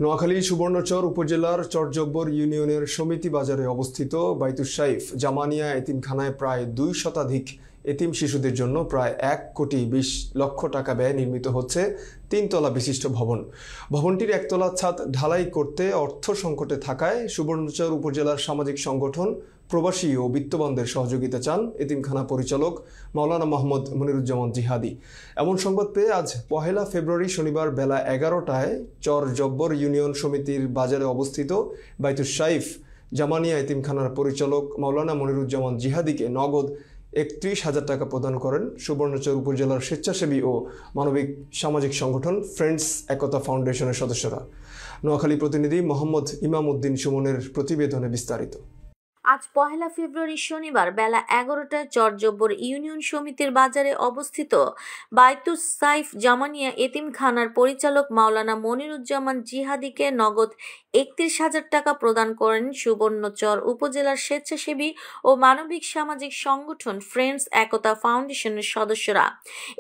নোয়াখালী সুবর্ণচর উপজেলার চরজব্বর ইউনিয়নের সমিতি বাজারে অবস্থিত বাইতুস সাইফ জামানিয়া এতিমখানায় প্রায় ২ শতাধিক এতিম শিশুদের জন্য প্রায় ১,২০,০০,০০০ টাকা ব্যয়ে নির্মিত হচ্ছে ৩ তলা বিশিষ্ট ভবন। ভবনটির একতলা ছাদ ঢালাই করতে অর্থ সংকটে থাকায় সুবর্ণচর উপজেলার সামাজিক সংগঠন প্রবাসী ও বিত্তবানদের সহযোগিতা চান এতিমখানা পরিচালক মাওলানা মোহাম্মদ মনিরুজ্জামান জিহাদি। এমন সংবাদ পেয়ে আজ ১ ফেব্রুয়ারি শনিবার বেলা ১১টায় চরজব্বর ইউনিয়ন সমিতির বাজারে অবস্থিত বাইতুস সাইফ জামানিয়া এতিমখানার পরিচালক মাওলানা মনিরুজ্জামান জিহাদিকে নগদ ৩১,০০০ টাকা প্রদান করেন সুবর্ণচর উপজেলার স্বেচ্ছাসেবী ও মানবিক সামাজিক সংগঠন ফ্রেন্ডস একতা ফাউন্ডেশনের সদস্যরা। নোয়াখালী প্রতিনিধি মোহাম্মদ ইমাম উদ্দিন সুমনের প্রতিবেদনে বিস্তারিত। আজ ১ ফেব্রুয়ারি শনিবার বেলা ১১টায় চরজব্বর ইউনিয়ন সমিতির বাজারে অবস্থিত বাইতুস সাইফ জামানিয়া এতিমখানার পরিচালক মাওলানা মনিরুজ্জামান জিহাদিকে নগদ ৩১,০০০ টাকা প্রদান করেন সুবর্ণচর উপজেলার স্বেচ্ছাসেবী ও মানবিক সামাজিক সংগঠন ফ্রেন্ডস একতা ফাউন্ডেশনের সদস্যরা।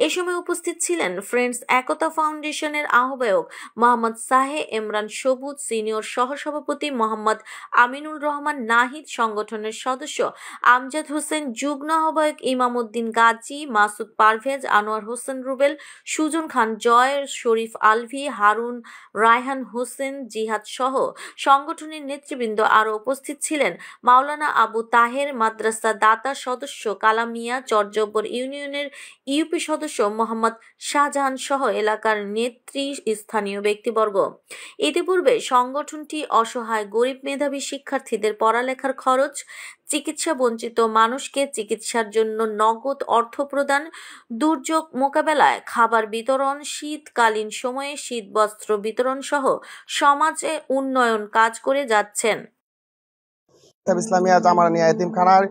এ সময় উপস্থিত ছিলেন ফ্রেন্ডস একতা ফাউন্ডেশনের আহ্বায়ক মোহাম্মদ সাহে এমরান সবুজ, সিনিয়র সহসভাপতি মোহাম্মদ আমিনুল রহমান নাহিদ, সংগঠনের সদস্য আমজাদ হোসেন, যুগ্ম আহ্বায়ক ইমাম উদ্দিন গাজী, মাসুদ পারভেজ, আনোয়ার হোসেন রুবেল, সুজন খান জয়, শরীফ আলভি, হারুন, রায়হান হোসেন, জিহাদ সহ সংগঠনের নেতৃবৃন্দ। আরও উপস্থিত ছিলেন মাওলানা আবু তাহের, মাদ্রাসা দাতা সদস্য কালামিয়া, চরজব্বর ইউনিয়নের ইউপি সদস্য মোহাম্মদ শাহজাহান সহ এলাকার স্থানীয় ব্যক্তিবর্গ। ইতিপূর্বে সংগঠনটি অসহায় গরিব মেধাবী শিক্ষার্থীদের পড়ালেখার খরচ, চিকিৎসা বঞ্চিত মানুষকে চিকিৎসার জন্য নগদ অর্থ প্রদান, দুর্যোগ মোকাবেলায় খাবার বিতরণ, শীতকালীন সময়ে শীতবস্ত্র বিতরণ সহ সমাজে উন্নয়ন কাজ করে যাচ্ছেন। ইসলামিয়া জামানিয়া এতিমখানার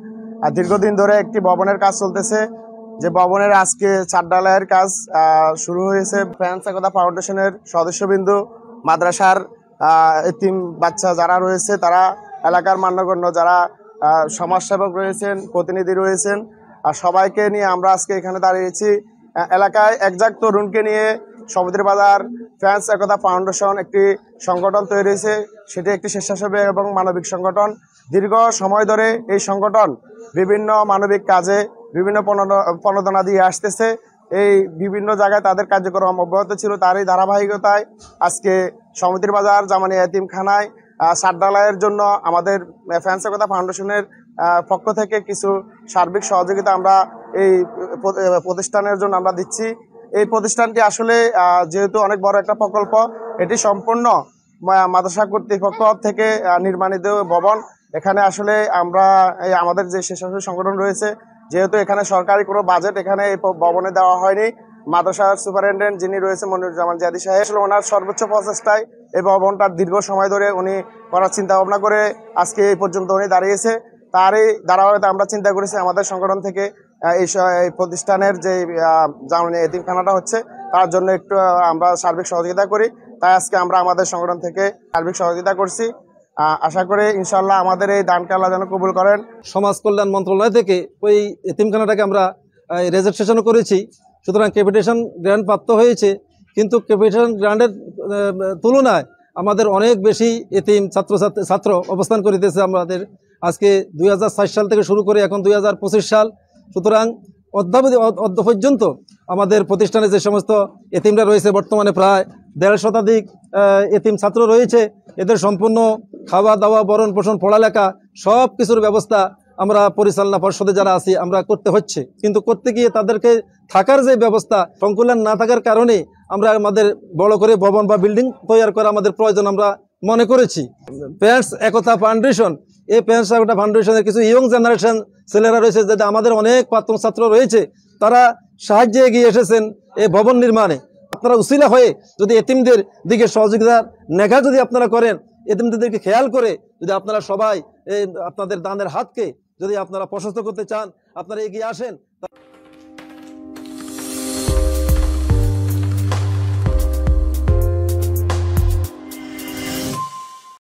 দীর্ঘদিন ধরে একটি ভবনের কাজ চলতেছে, যে ভবনের আজকে ছাদ ঢালাইয়ের কাজ শুরু হয়েছে। ফ্রেন্ডস একতা ফাউন্ডেশনের সদস্যবিন্দু, মাদ্রাসার এতিম বাচ্চা যারা রয়েছে, তারা এলাকার মান্যগণ্য যারা সমাজসেবক রয়েছেন, প্রতিনিধি রয়েছেন, আর সবাইকে নিয়ে আমরা আজকে এখানে দাঁড়িয়েছি। এলাকায় একজাক তরুণকে নিয়ে সমিতির বাজার ফ্রেন্ডস একতা ফাউন্ডেশন একটি সংগঠন তৈরি হয়েছে। সেটি একটি স্বেচ্ছাসেবী এবং মানবিক সংগঠন। দীর্ঘ সময় ধরে এই সংগঠন বিভিন্ন মানবিক কাজে বিভিন্ন প্রণোদনা দিয়ে আসতেছে। এই বিভিন্ন জায়গায় তাদের কার্যক্রম অব্যাহত ছিল। তারই ধারাবাহিকতায় আজকে সমিতির বাজার জামানিয়া এতিমখানায় ছাদ ঢালাইয়ের জন্য আমাদের ফ্রেন্ডস একতা ফাউন্ডেশনের পক্ষ থেকে কিছু সার্বিক সহযোগিতা আমরা এই প্রতিষ্ঠানের জন্য আমরা দিচ্ছি। এই প্রতিষ্ঠানটি আসলে যেহেতু অনেক বড় একটা প্রকল্প, এটি সম্পূর্ণ মাদ্রাসা কর্তৃপক্ষ থেকে নির্মাণিত ভবন। এখানে আসলে আমরা আমাদের যে স্বেচ্ছাসেবী সংগঠন রয়েছে, যেহেতু এখানে সরকারি কোনো বাজেট এখানে এই ভবনে দেওয়া হয়নি, মাদ্রাসার সুপারিনটেন্ডেন্ট যিনি রয়েছে মনিরুজ্জামান জিহাদি সাহেব, আসলে ওনার সর্বোচ্চ প্রচেষ্টায় এই ভবনটার দীর্ঘ সময় ধরে উনি করার চিন্তা ভাবনা করে আজকে এই পর্যন্ত উনি দাঁড়িয়েছে। তারই ধারাবাহিকতা আমরা চিন্তা করেছি আমাদের সংগঠন থেকে এই প্রতিষ্ঠানের যে জামানিয়া এতিমখানাটা হচ্ছে তার জন্য একটু আমরা সার্বিক সহযোগিতা করি। তাই আজকে আমরা আমাদের সংগঠন থেকে সার্বিক সহযোগিতা করছি। আশা করি ইনশাল্লাহ আমাদের এই দানকে আল্লাহ যেন কবুল করেন। সমাজ কল্যাণ মন্ত্রণালয় থেকে ওই এতিমখানাটাকে আমরা রেজিস্ট্রেশনও করেছি, সুতরাং ক্যাপিটেশন গ্র্যান্ট প্রাপ্ত হয়েছে। কিন্তু ক্যাপিটেশন গ্র্যান্টের তুলনায় আমাদের অনেক বেশি এতিম ছাত্র অবস্থান করিতেছে। আমাদের আজকে ২০০৬ সাল থেকে শুরু করে এখন ২০২৫ সাল, সুতরাং অদ্য পর্যন্ত আমাদের প্রতিষ্ঠানে যে সমস্ত এতিমরা রয়েছে, বর্তমানে প্রায় ১৫০ শতাধিক এতিম ছাত্র রয়েছে। এদের সম্পূর্ণ খাওয়া দাওয়া, বরণ পোষণ, পড়ালেখা সব কিছুর ব্যবস্থা আমরা পরিচালনা পর্ষদে যারা আছি আমরা করতে হচ্ছে। কিন্তু করতে গিয়ে তাদেরকে থাকার যে ব্যবস্থা সংকুলান না থাকার কারণে আমরা আমাদের বড় করে ভবন বা বিল্ডিং তৈরি করা আমাদের প্রয়োজন আমরা মনে করেছি। ফ্রেন্ডস একতা ফাউন্ডেশন, এই ফ্রেন্ডস একতা ফাউন্ডেশনের কিছু ইয়ং জেনারেশন ছেলেরা রয়েছে, যেটা আমাদের অনেক প্রাক্তন ছাত্র রয়েছে, তারা সাহায্যে এগিয়ে এসেছেন এই ভবন নির্মাণে। আপনারা উসিলা হয়ে যদি এতিমদের দিকে সহযোগিতার নেঘা যদি আপনারা করেন, এতিমদেরকে খেয়াল করে যদি আপনারা সবাই আপনাদের দানের হাতকে যদি আপনারা প্রশস্ত করতে চান, আপনারা এগিয়ে আসেন।